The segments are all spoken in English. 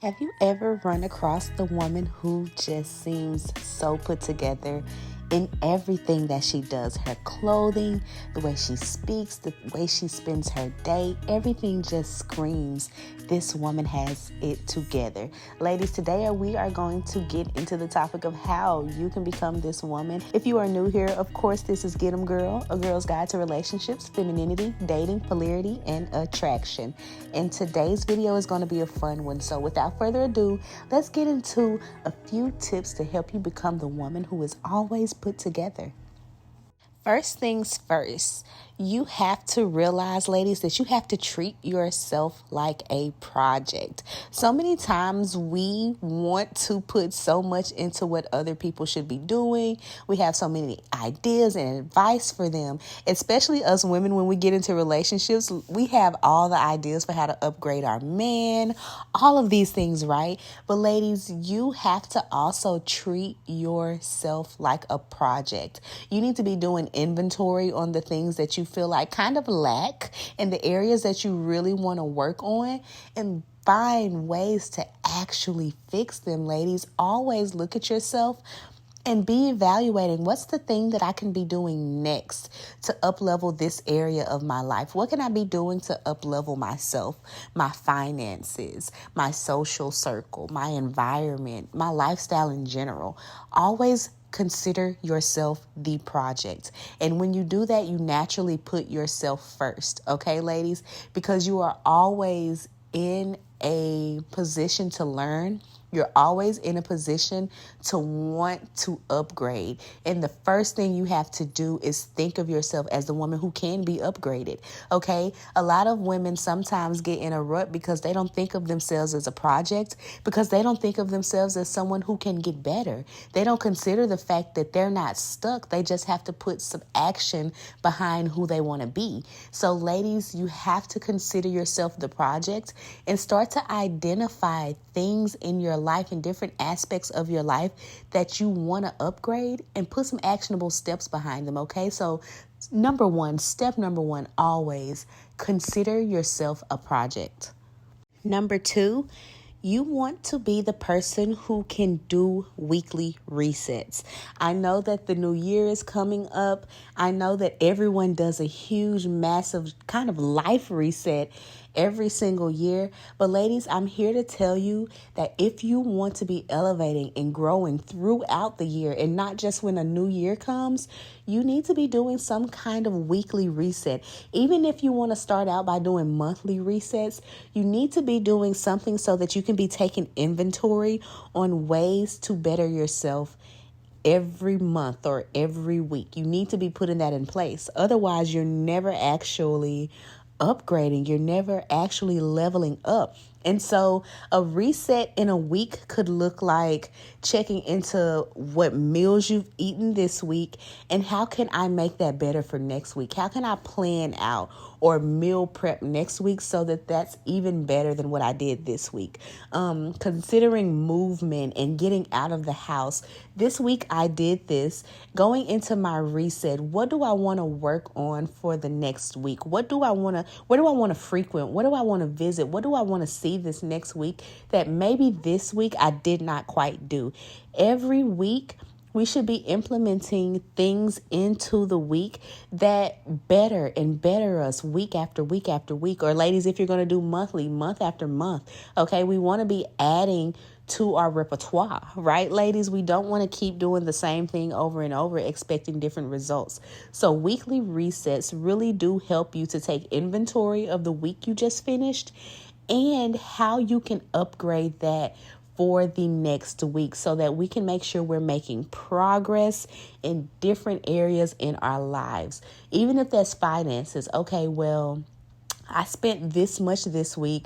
Have you ever run across the woman who just seems so put together in everything that she does? Her clothing, the way she speaks, the way she spends her day, everything just screams this woman has it together. Ladies, today we are going to get into the topic of how you can become this woman. If you are new here, of course, this is Get 'em Girl, a girl's guide to relationships, femininity, dating, polarity, and attraction. And today's video is going to be a fun one. So without further ado, let's get into a few tips to help you become the woman who is always put together. First things first, you have to realize, ladies, that you have to treat yourself like a project. So many times we want to put so much into what other people should be doing. We have so many ideas and advice for them, especially us women. When we get into relationships, we have all the ideas for how to upgrade our man, all of these things, right? But ladies, you have to also treat yourself like a project. You need to be doing inventory on the things that you feel like kind of lack and the areas that you really want to work on, and find ways to actually fix them. Ladies, always look at yourself and be evaluating, what's the thing that I can be doing next to up-level this area of my life? What can I be doing to up-level myself, my finances, my social circle, my environment, my lifestyle in general? Always consider yourself the project. And when you do that, you naturally put yourself first. Okay, ladies? Because you are always in a position to learn. You're always in a position to want to upgrade. And the first thing you have to do is think of yourself as the woman who can be upgraded. Okay? A lot of women sometimes get in a rut because they don't think of themselves as a project, because they don't think of themselves as someone who can get better. They don't consider the fact that they're not stuck. They just have to put some action behind who they want to be. So ladies, you have to consider yourself the project and start to identify things in your life and different aspects of your life that you want to upgrade, and put some actionable steps behind them. Okay, so step number one, always consider yourself a project. Number two, you want to be the person who can do weekly resets. I know that the new year is coming up. I know that everyone does a huge, massive kind of life reset every single year. But ladies, I'm here to tell you that if you want to be elevating and growing throughout the year, and not just when a new year comes, you need to be doing some kind of weekly reset. Even if you want to start out by doing monthly resets, you need to be doing something so that you can be taking inventory on ways to better yourself every month or every week. You need to be putting that in place. Otherwise, you're never actually upgrading. You're never actually leveling up. And so a reset in a week could look like checking into what meals you've eaten this week and how can I make that better for next week? How can I plan out or meal prep next week so that that's even better than what I did this week? Considering movement and getting out of the house. This week I did this. Going into my reset, what do I want to work on for the next week? Where do I want to frequent? What do I want to visit? What do I want to see this next week that maybe this week I did not quite do? Every week, we should be implementing things into the week that better and better us week after week after week. Or ladies, if you're going to do monthly, month after month, okay, we want to be adding to our repertoire, right, ladies? We don't want to keep doing the same thing over and over, expecting different results. So weekly resets really do help you to take inventory of the week you just finished and how you can upgrade that for the next week so that we can make sure we're making progress in different areas in our lives. Even if that's finances. Okay, well, I spent this much this week.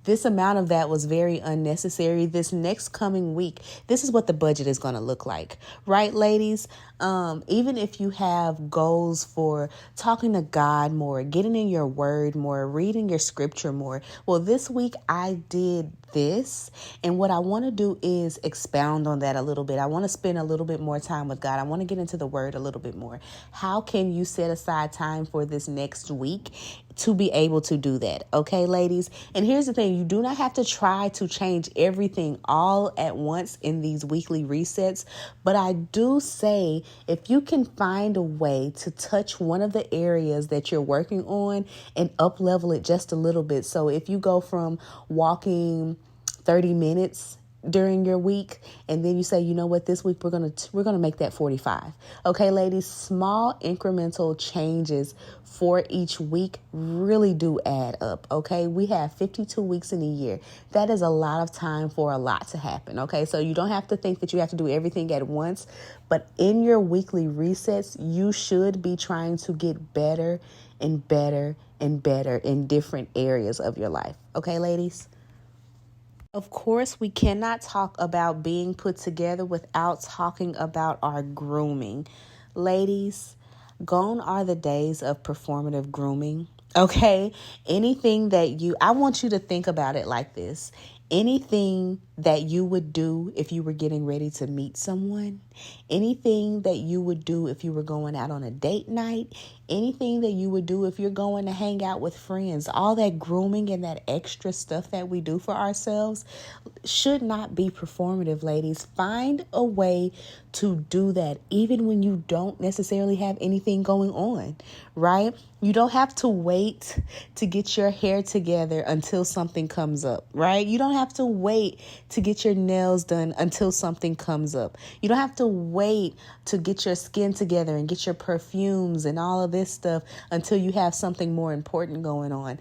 This amount of that was very unnecessary. This next coming week, this is what the budget is going to look like. Right, ladies? Even if you have goals for talking to God more, getting in your word more, reading your scripture more. Well, this week I did this. And what I want to do is expound on that a little bit. I want to spend a little bit more time with God. I want to get into the word a little bit more. How can you set aside time for this next week to be able to do that? Okay, ladies. And here's the thing. You do not have to try to change everything all at once in these weekly resets. But I do say if you can find a way to touch one of the areas that you're working on and up level it just a little bit. So if you go from walking 30 minutes during your week, and then you say, you know what, this week we're gonna make that 45. Okay, ladies, small incremental changes for each week really do add up. Okay, we have 52 weeks in a year. That is a lot of time for a lot to happen. Okay, so you don't have to think that you have to do everything at once, but in your weekly resets, you should be trying to get better and better and better in different areas of your life. Okay, ladies? Of course, we cannot talk about being put together without talking about our grooming. Ladies, gone are the days of performative grooming. Okay? I want you to think about it like this. Anything that you would do if you were getting ready to meet someone, anything that you would do if you were going out on a date night, anything that you would do if you're going to hang out with friends, all that grooming and that extra stuff that we do for ourselves should not be performative, ladies. Find a way to do that even when you don't necessarily have anything going on, right? You don't have to wait to get your hair together until something comes up, right? You don't have to wait to get your nails done until something comes up. You don't have to wait to get your skin together and get your perfumes and all of this stuff until you have something more important going on.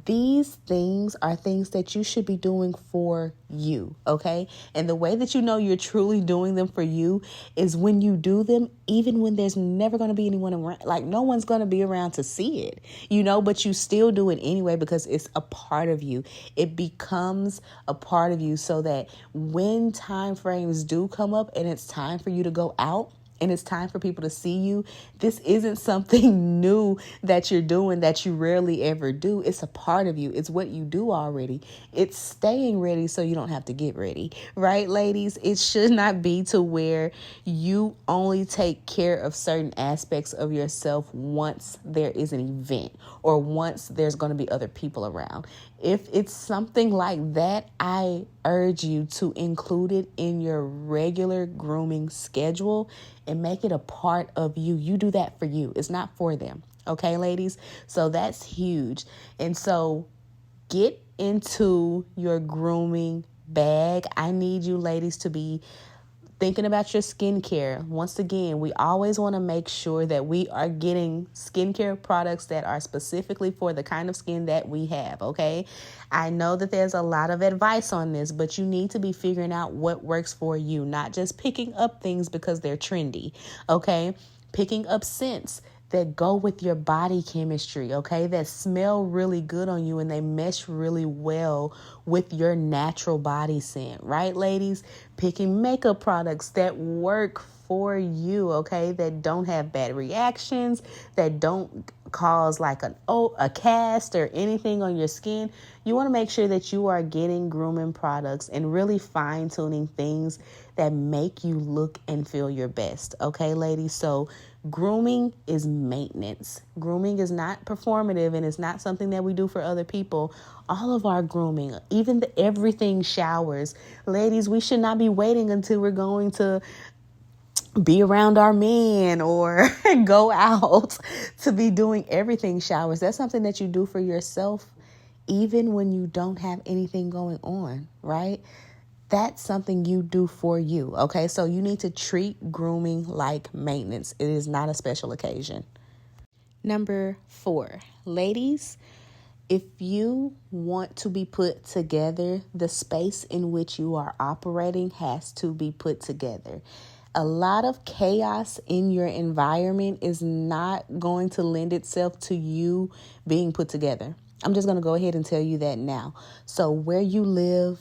These things are things that you should be doing for you, okay? And the way that you know you're truly doing them for you is when you do them, even when there's never going to be anyone around, like no one's going to be around to see it, but you still do it anyway because it's a part of you. It becomes a part of you so that when time frames do come up and it's time for you to go out, and it's time for people to see you, this isn't something new that you're doing that you rarely ever do. It's a part of you. It's what you do already. It's staying ready so you don't have to get ready. Right, ladies? It should not be to where you only take care of certain aspects of yourself once there is an event or once there's going to be other people around. If it's something like that, I urge you to include it in your regular grooming schedule and make it a part of you. You do that for you. It's not for them. Okay, ladies? So that's huge. And so get into your grooming bag. I need you ladies to be thinking about your skincare. Once again, we always want to make sure that we are getting skincare products that are specifically for the kind of skin that we have, okay? I know that there's a lot of advice on this, but you need to be figuring out what works for you, not just picking up things because they're trendy, okay? Picking up scents that go with your body chemistry, okay? That smell really good on you and they mesh really well with your natural body scent, right, ladies? Picking makeup products that work for you, okay? That don't have bad reactions, that don't cause like a cast or anything on your skin. You want to make sure that you are getting grooming products and really fine-tuning things that make you look and feel your best, okay, ladies? So grooming is maintenance. Grooming is not performative and it's not something that we do for other people. All of our grooming, even the everything showers, ladies, we should not be waiting until we're going to be around our man or go out to be doing everything showers. That's something that you do for yourself, even when you don't have anything going on, right? That's something you do for you, okay? So you need to treat grooming like maintenance. It is not a special occasion. Number 4, ladies, if you want to be put together, the space in which you are operating has to be put together. A lot of chaos in your environment is not going to lend itself to you being put together. I'm just going to go ahead and tell you that now. So where you live,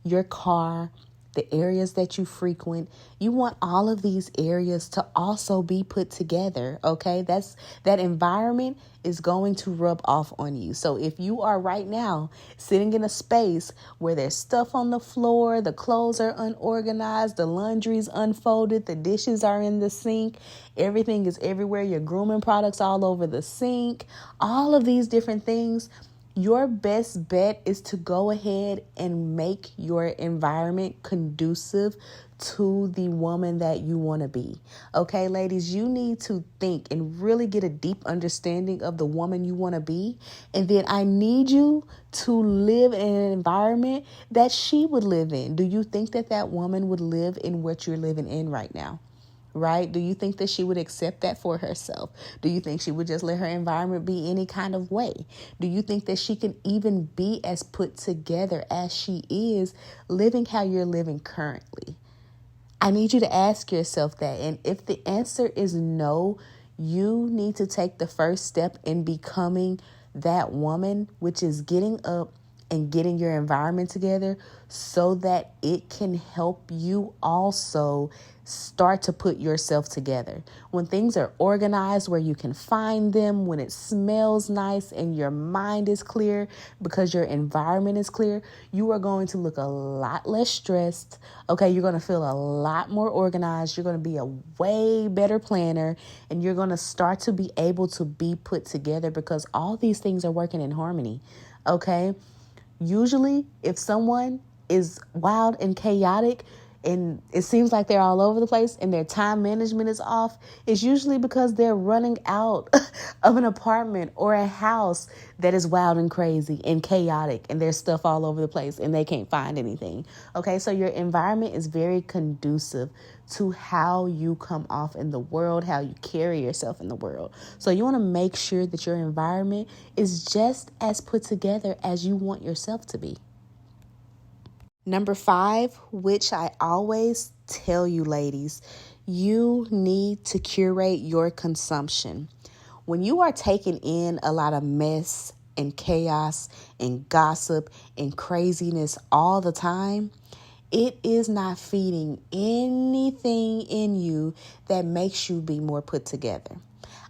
your car, the areas that you frequent. You want all of these areas to also be put together, okay? That environment is going to rub off on you. So if you are right now sitting in a space where there's stuff on the floor, the clothes are unorganized, the laundry's unfolded, the dishes are in the sink, everything is everywhere, your grooming products all over the sink, all of these different things, your best bet is to go ahead and make your environment conducive to the woman that you want to be. Okay, ladies, you need to think and really get a deep understanding of the woman you want to be. And then I need you to live in an environment that she would live in. Do you think that that woman would live in what you're living in right now? Right? Do you think that she would accept that for herself? Do you think she would just let her environment be any kind of way? Do you think that she can even be as put together as she is living how you're living currently? I need you to ask yourself that. And if the answer is no, you need to take the first step in becoming that woman, which is getting up and getting your environment together so that it can help you also start to put yourself together. When things are organized where you can find them, when it smells nice and your mind is clear because your environment is clear, you are going to look a lot less stressed. Okay, you're going to feel a lot more organized. You're going to be a way better planner, and you're going to start to be able to be put together because all these things are working in harmony. Okay. Usually, if someone is wild and chaotic and it seems like they're all over the place and their time management is off, it's usually because they're running out of an apartment or a house that is wild and crazy and chaotic and there's stuff all over the place and they can't find anything. Okay, so your environment is very conducive to how you come off in the world, how you carry yourself in the world. So you want to make sure that your environment is just as put together as you want yourself to be. Number 5, which I always tell you, ladies, you need to curate your consumption. When you are taking in a lot of mess and chaos and gossip and craziness all the time, it is not feeding anything in you that makes you be more put together.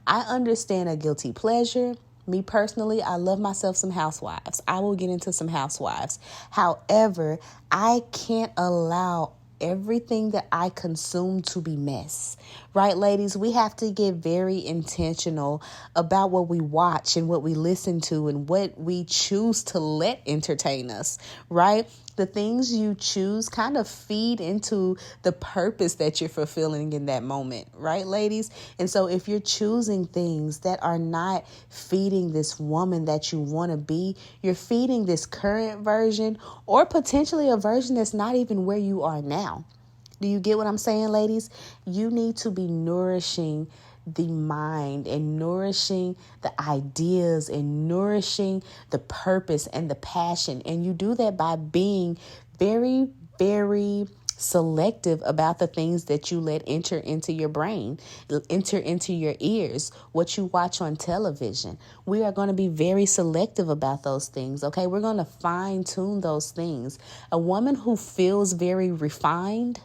I understand a guilty pleasure. Me personally, I love myself some Housewives. I will get into some Housewives. However, I can't allow everything that I consume to be mess. Right, ladies? We have to get very intentional about what we watch and what we listen to and what we choose to let entertain us, right? The things you choose kind of feed into the purpose that you're fulfilling in that moment, right, ladies? And so if you're choosing things that are not feeding this woman that you want to be, you're feeding this current version or potentially a version that's not even where you are now. Do you get what I'm saying, ladies? You need to be nourishing the mind and nourishing the ideas and nourishing the purpose and the passion. And you do that by being very, very selective about the things that you let enter into your brain, enter into your ears, what you watch on television. We are going to be very selective about those things. Okay, we're going to fine tune those things. A woman who feels very refined,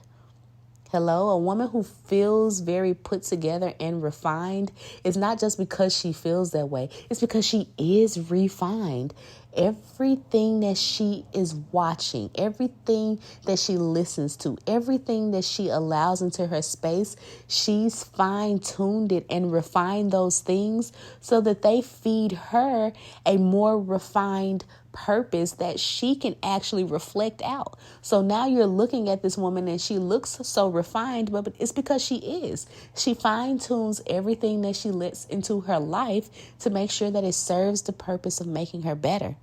a woman who feels very put together and refined is not just because she feels that way. It's because she is refined. Everything that she is watching, everything that she listens to, everything that she allows into her space, she's fine-tuned it and refined those things so that they feed her a more refined purpose that she can actually reflect out. So now you're looking at this woman and she looks so refined, but it's because she is. She fine-tunes everything that she lets into her life to make sure that it serves the purpose of making her better.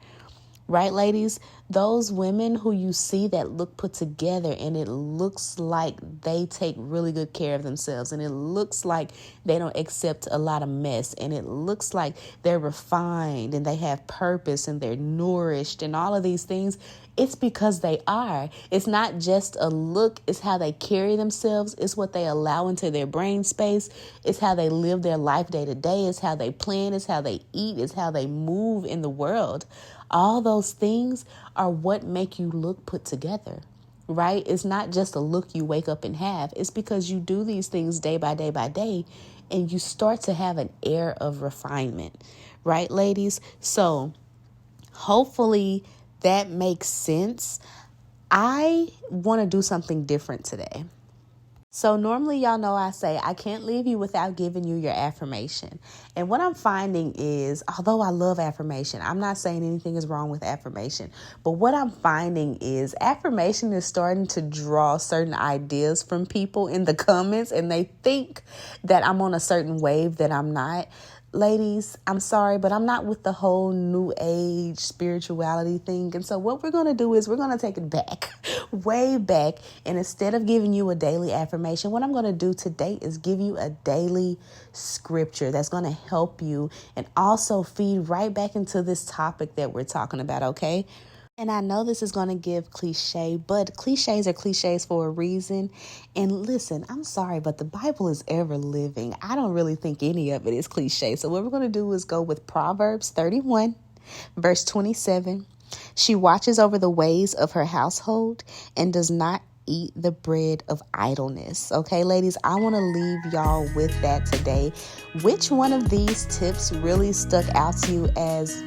Right, ladies? Those women who you see that look put together and it looks like they take really good care of themselves and it looks like they don't accept a lot of mess and it looks like they're refined and they have purpose and they're nourished and all of these things, it's because they are. It's not just a look. It's how they carry themselves. It's what they allow into their brain space. It's how they live their life day to day. It's how they plan. It's how they eat. It's how they move in the world. All those things are what make you look put together, right? It's not just a look you wake up and have. It's because you do these things day by day by day, and you start to have an air of refinement, right, ladies? So hopefully that makes sense. I want to do something different today. So normally, y'all know I say I can't leave you without giving you your affirmation. And what I'm finding is, although I love affirmation, I'm not saying anything is wrong with affirmation. But what I'm finding is affirmation is starting to draw certain ideas from people in the comments, and they think that I'm on a certain wave that I'm not. Ladies, I'm sorry, but I'm not with the whole new age spirituality thing. And so what we're going to do is we're going to take it back, way back. And instead of giving you a daily affirmation, what I'm going to do today is give you a daily scripture that's going to help you and also feed right back into this topic that we're talking about, okay? And I know this is going to give cliche, but cliches are cliches for a reason. And listen, I'm sorry, but the Bible is ever living. I don't really think any of it is cliche. So what we're going to do is go with Proverbs 31, verse 27. She watches over the ways of her household and does not eat the bread of idleness. Okay, ladies, I want to leave y'all with that today. Which one of these tips really stuck out to you as,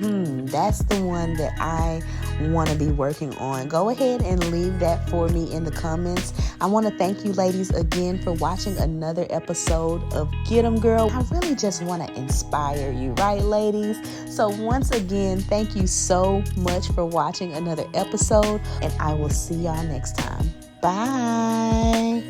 that's the one that I want to be working on? Go ahead and leave that for me in the comments. I want to thank you, ladies, again for watching another episode of Get 'em Girl. I really just want to inspire you, right, ladies? So once again, thank you so much for watching another episode, and I will see y'all next time. Bye.